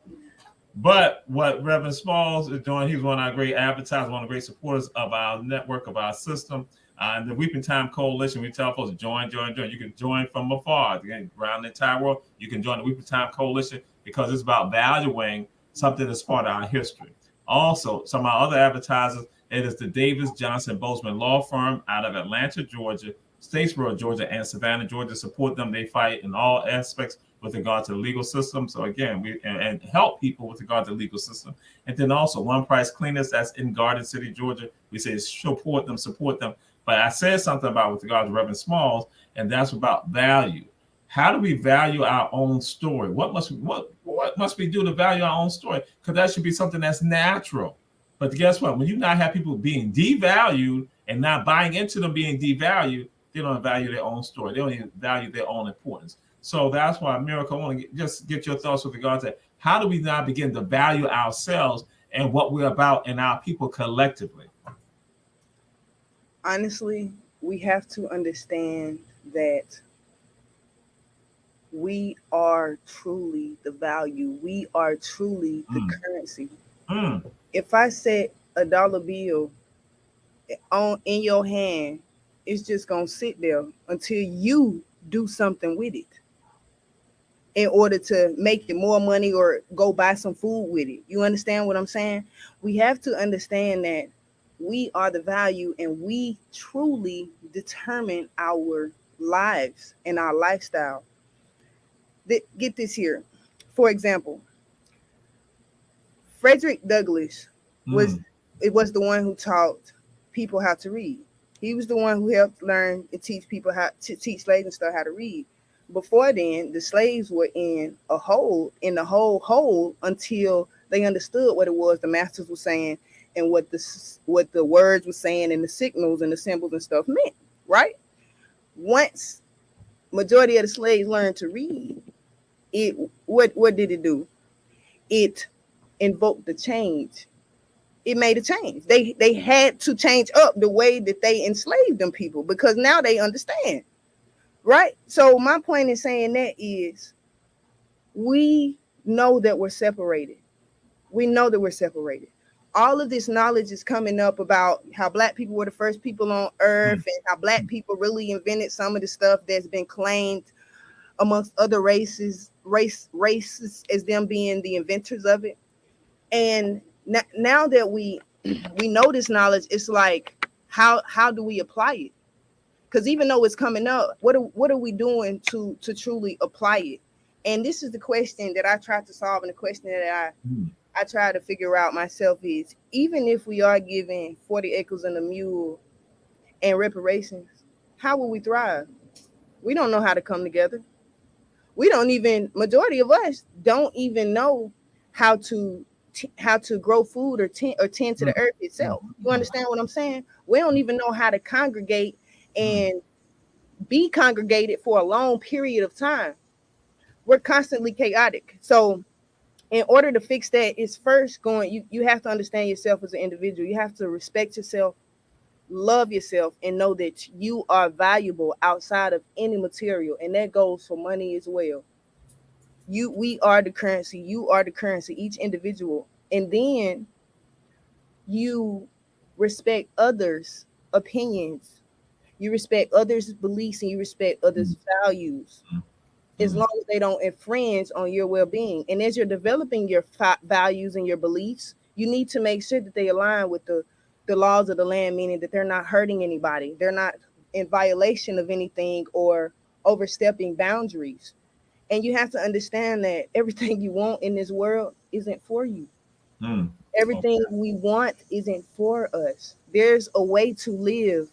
but what Reverend Smalls is doing, he's one of our great advertisers, one of the great supporters of our network, of our system. The Weeping Time Coalition, we tell folks, join. You can join from afar. Again, around the entire world, you can join the Weeping Time Coalition because it's about valuing something that's part of our history. Also, some of our other advertisers, it is the Davis Johnson Bozeman Law Firm out of Atlanta, Georgia, Statesboro, Georgia, and Savannah, Georgia. Support them. They fight in all aspects with regard to the legal system. So again, we and help people with regard to the legal system. And then also One Price Cleaners, that's in Garden City, Georgia. We say support them. But I said something about with regard to Reverend Smalls, and that's about value. How do we value our own story? What must we do to value our own story? Because that should be something that's natural. But guess what? When you not have people being devalued and not buying into them being devalued, they don't value their own story. They don't even value their own importance. So that's why, Miracle, I want to just get your thoughts with regard to how do we now begin to value ourselves and what we're about and our people collectively? Honestly, we have to understand that we are truly the value. We are truly the currency. If I set $1 bill in your hand, it's just gonna sit there until you do something with it in order to make it more money or go buy some food with it. You understand what I'm saying? We have to understand that we are the value and we truly determine our lives and our lifestyle. Get this here. For example, Frederick Douglass was the one who taught people how to read. He was the one who helped learn and teach people how to teach slaves and stuff how to read. Before then, the slaves were in the hole until they understood what it was the masters were saying and what the words were saying and the signals and the symbols and stuff meant, right? Once majority of the slaves learned to read, what did it do? It invoked the change. It made a change. They had to change up the way that they enslaved them people because now they understand, right? So my point in saying that is we know that we're separated. We know that we're separated. all of this knowledge is coming up about how Black people were the first people on earth and how Black people really invented some of the stuff that's been claimed amongst other races as them being the inventors of it. And now that we know this knowledge, it's like how do we apply it? Because even though it's coming up, what are we doing to truly apply it? And this is the question that I tried to solve, and the question that I try to figure out myself is, even if we are giving 40 acres and a mule and reparations, how will we thrive? We don't know how to come together. We don't even, majority of us don't even know how to grow food or tend to the earth itself. You understand what I'm saying? We don't even know how to congregate and be congregated for a long period of time. We're constantly chaotic. So in order to fix that, it's first you have to understand yourself as an individual. You have to respect yourself, love yourself, and know that you are valuable outside of any material. And that goes for money as well. We are the currency. You are the currency, each individual. And then you respect others' opinions. You respect others' beliefs and you respect others' values, as long as they don't infringe on your well-being. And as you're developing your values and your beliefs, you need to make sure that they align with the laws of the land, meaning that they're not hurting anybody. They're not in violation of anything or overstepping boundaries. And you have to understand that everything you want in this world isn't for you. Everything we want isn't for us. There's a way to live,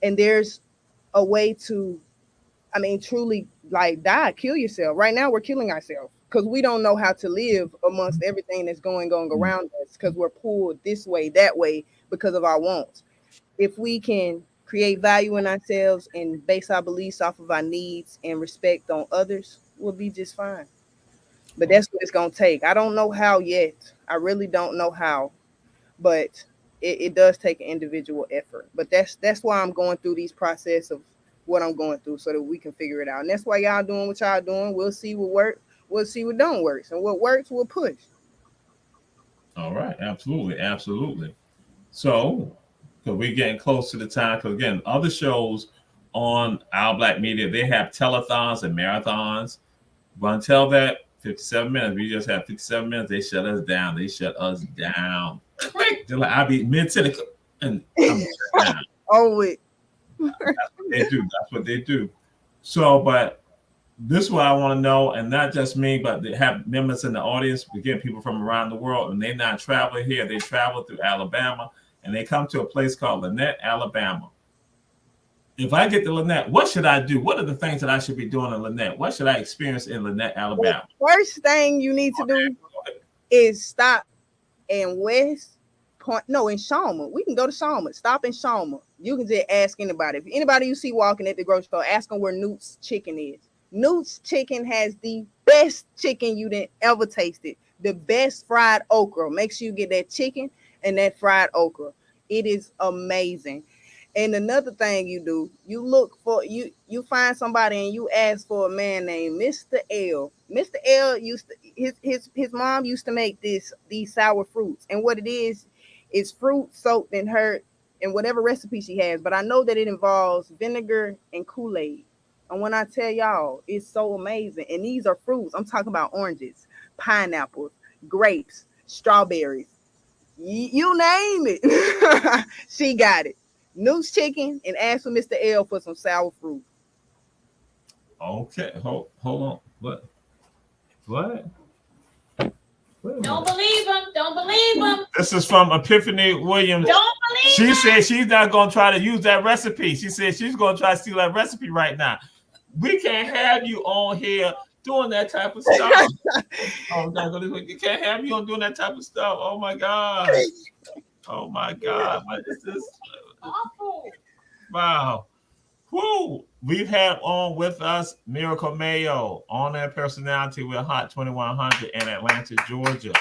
and there's a way to, truly like die, kill yourself. Right now, we're killing ourselves because we don't know how to live amongst everything that's going around us, because we're pulled this way, that way because of our wants. If we can create value in ourselves and base our beliefs off of our needs and respect on others, we'll be just fine. But that's what it's going to take. I don't know how yet. I really don't know how, but it does take an individual effort. But that's why I'm going through these process of what I'm going through, so that we can figure it out. And that's why y'all doing what y'all doing. We'll see what works. We'll see what don't work. And what works, we'll push. All right. Absolutely. So, because we're getting close to the time, because again, other shows on Our Black Media, they have telethons and marathons. But until that, 57 minutes. We just have 57 minutes. They shut us down. They're like, I'll be mid-cynical. And I'm down. Oh, wait. That's what they do. So, but this is what I want to know, and not just me, but they have members in the audience. We get people from around the world, and they're not traveling here. They travel through Alabama, and they come to a place called Lynette, Alabama. If I get to Lynette, what should I do? What are the things that I should be doing in Lynette? What should I experience in Lynette, Alabama? The first thing you need to do is stop in West Point. No, in Shalma. We can go to Shalma. Stop in Shalma. You can just ask anybody. If anybody you see walking at the grocery store, ask them where Newt's Chicken is. Newt's Chicken has the best chicken you didn't ever tasted. The best fried okra. Make sure you get that chicken and that fried okra. It is amazing. And another thing you do, you look for, you find somebody and you ask for a man named Mr. L. Mr. L used to, his mom used to make these sour fruits. And what it is fruit soaked in her, in whatever recipe she has. But I know that it involves vinegar and Kool-Aid. And when I tell y'all, it's so amazing. And these are fruits. I'm talking about oranges, pineapples, grapes, strawberries. You name it. She got it. Newt's Chicken, and ask for Mr. L for some sour fruit. Okay, hold on. What? Don't believe him. Don't believe him. This is from Epiphany Williams. Don't believe She him. said she's not going to try to use that recipe. She said she's going to try to steal that recipe right now. We can't have you on here doing that type of stuff. You can't have you on doing that type of stuff. Oh my God. Oh my God. What is this? Awful. Wow. Woo. We've had on with us Miracle Mayo, on-air personality with Hot 2100 in Atlanta, Georgia.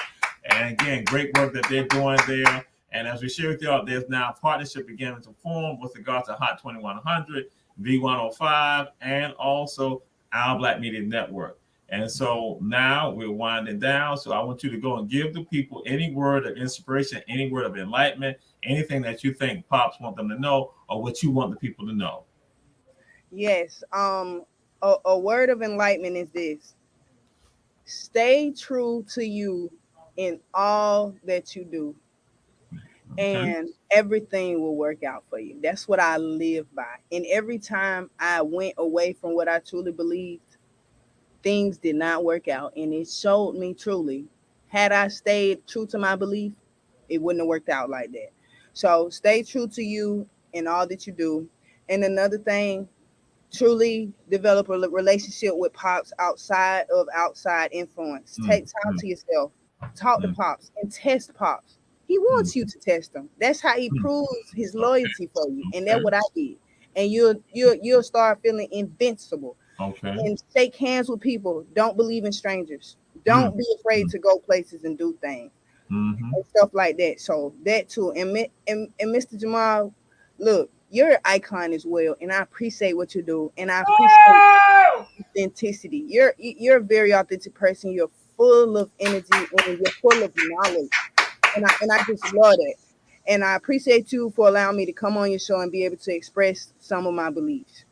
And again, great work that they're doing there. And as we share with y'all, there's now a partnership beginning to form with regards to Hot 2100, V105, and also Our Black Media Network. And so now we're winding down. So I want you to go and give the people any word of inspiration, any word of enlightenment, anything that you think Pops want them to know or what you want the people to know. Yes. A word of enlightenment is this: stay true to you in all that you do, Okay. and everything will work out for you. That's what I live by. And every time I went away from what I truly believed, things did not work out. And it showed me truly, had I stayed true to my belief, it wouldn't have worked out like that. So stay true to you in all that you do. And another thing, truly develop a relationship with Pops outside of outside influence. Mm, Take time mm, to yourself. Talk to mm, Pops and test Pops. He mm, wants you to test him. That's how he mm. proves his Okay. loyalty for you. And that's Okay. what I did. And you'll start feeling invincible. Okay. And shake hands with people. Don't believe in strangers. Mm, Don't be afraid mm, to go places and do things mm-hmm. and stuff like that. So that too. And Mr. Jamal, look, you're an icon as well, and I appreciate what you do, and I appreciate authenticity. You're a very authentic person. You're full of energy and you're full of knowledge, and I just love that. And I appreciate you for allowing me to come on your show and be able to express some of my beliefs.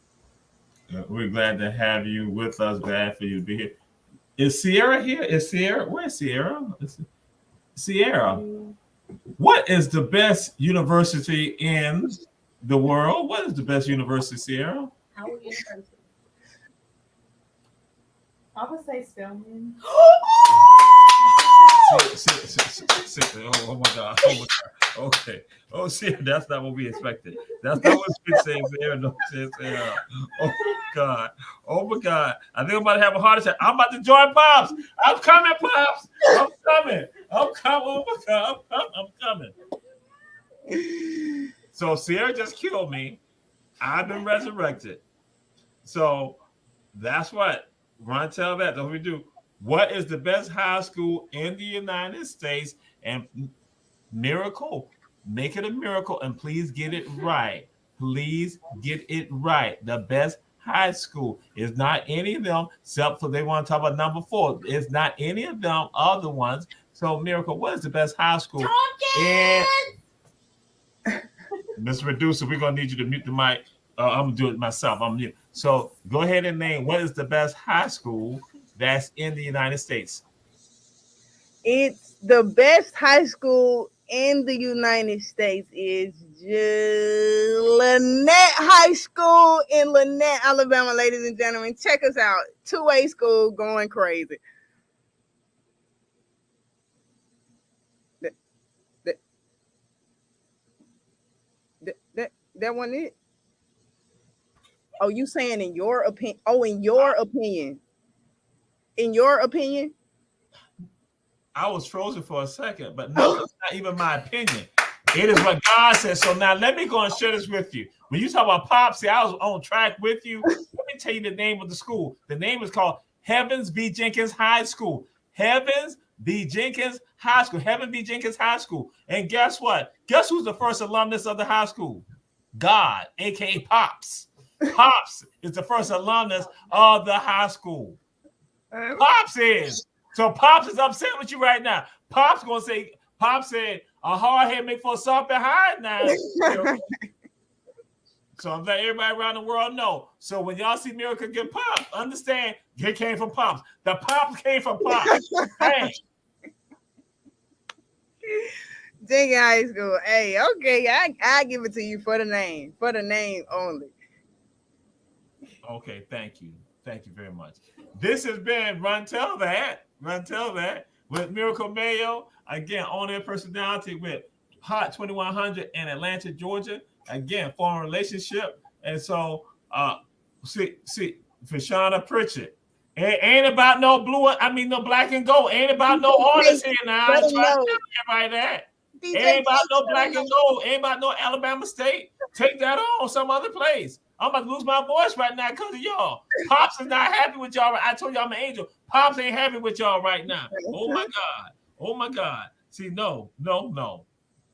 We're glad to have you with us. Glad for you to be here. Is Sierra here? Is Sierra? Where's Sierra? Sierra, what is the best university in the world? What is the best university, Sierra? Howard University. I would say Spelman. Oh my God. Oh my God. Okay. Oh, see, that's not what we expected. That's not what we said there. No, Sierra. Oh my God. Oh my God. I think I'm about to have a heart attack. I'm about to join Pops. I'm coming, Pops. I'm coming. I'm coming. Oh my God. I'm coming. So Sierra just killed me. I've been resurrected. So that's what. Ron, tell that. Don't we do? What is the best high school in the United States? And miracle, make it a miracle, and please get it right. Please get it right. The best high school is not any of them, except for they want to talk about number 4. It's not any of them other ones. So, Miracle, what is the best high school? And Mr. Reducer, we're gonna need you to mute the mic. I'm gonna do it myself. I'm mute. So go ahead and name what is the best high school that's in the United States. It's the best high school in the United States is Lynette High School in Lynette, Alabama. Ladies and gentlemen, check us out. 2A school going crazy. That wasn't it. Oh, you saying in your opinion? Oh, in your opinion. In your opinion? I was frozen for a second, but no, it's not even my opinion. It is what God says. So now let me go and share this with you. When you talk about Pop, see, I was on track with you. Let me tell you the name of the school. The name is called Heavens B. Jenkins High School. Heavens B. Jenkins High School. Heaven B. Jenkins High School. And guess what? Guess who's the first alumnus of the high school? God, aka Pops. Pops is the first alumnus of the high school. Pops is. So Pops is upset with you right now. Pops gonna say, Pops said, a hard head make for a soft behind now. So I'm letting everybody around the world know. So when y'all see Miracle get Pops, understand it came from Pops. The Pops came from Pops. Hey. Jenkins High School. Hey, okay, I give it to you for the name only. Okay, thank you. Thank you very much. This has been Run Tell That with Miracle Mayo. Again, on-air personality with Hot 2100 in Atlanta, Georgia. Again, former relationship. And so, see, Fashana Pritchett. Ain't about no no black and gold. Ain't about no artists here now. I ain't trying to tell everybody that. Ain't about no black and gold. Ain't about no Alabama State. Take that on some other place. I'm about to lose my voice right now because of y'all. Pops is not happy with y'all. I told y'all I'm an angel. Pops ain't happy with y'all right now. Oh my God. Oh my God. See, no.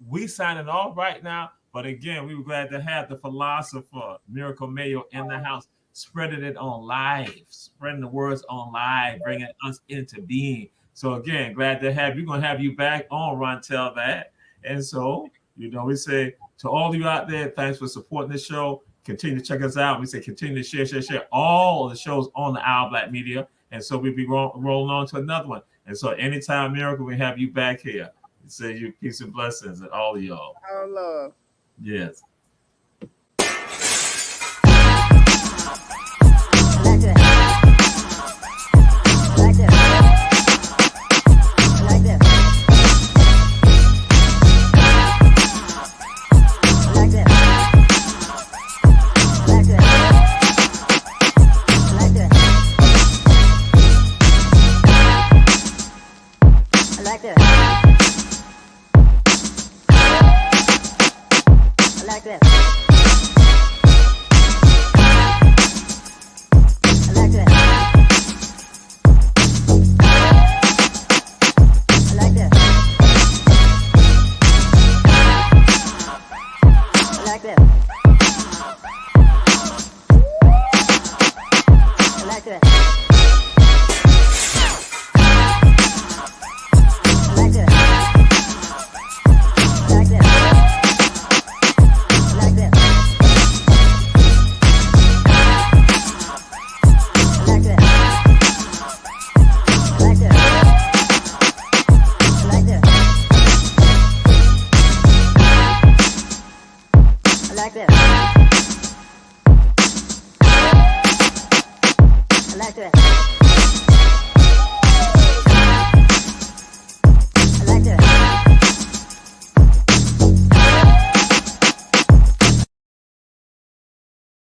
We signing off right now. But again, we were glad to have the philosopher Miracle Mayo in the house. spreading it on live, spreading the words on live, bringing us into being. So again, glad to have you. Going to have you back on Run Tell That. And so, we say to all of you out there, thanks for supporting this show. Continue to check us out. We say continue to share all of the shows on the Owl Black Media. And so we'll be rolling on to another one. And so anytime, Miracle, we have you back here. We say you peace and blessings and all of y'all. Our love. Yes.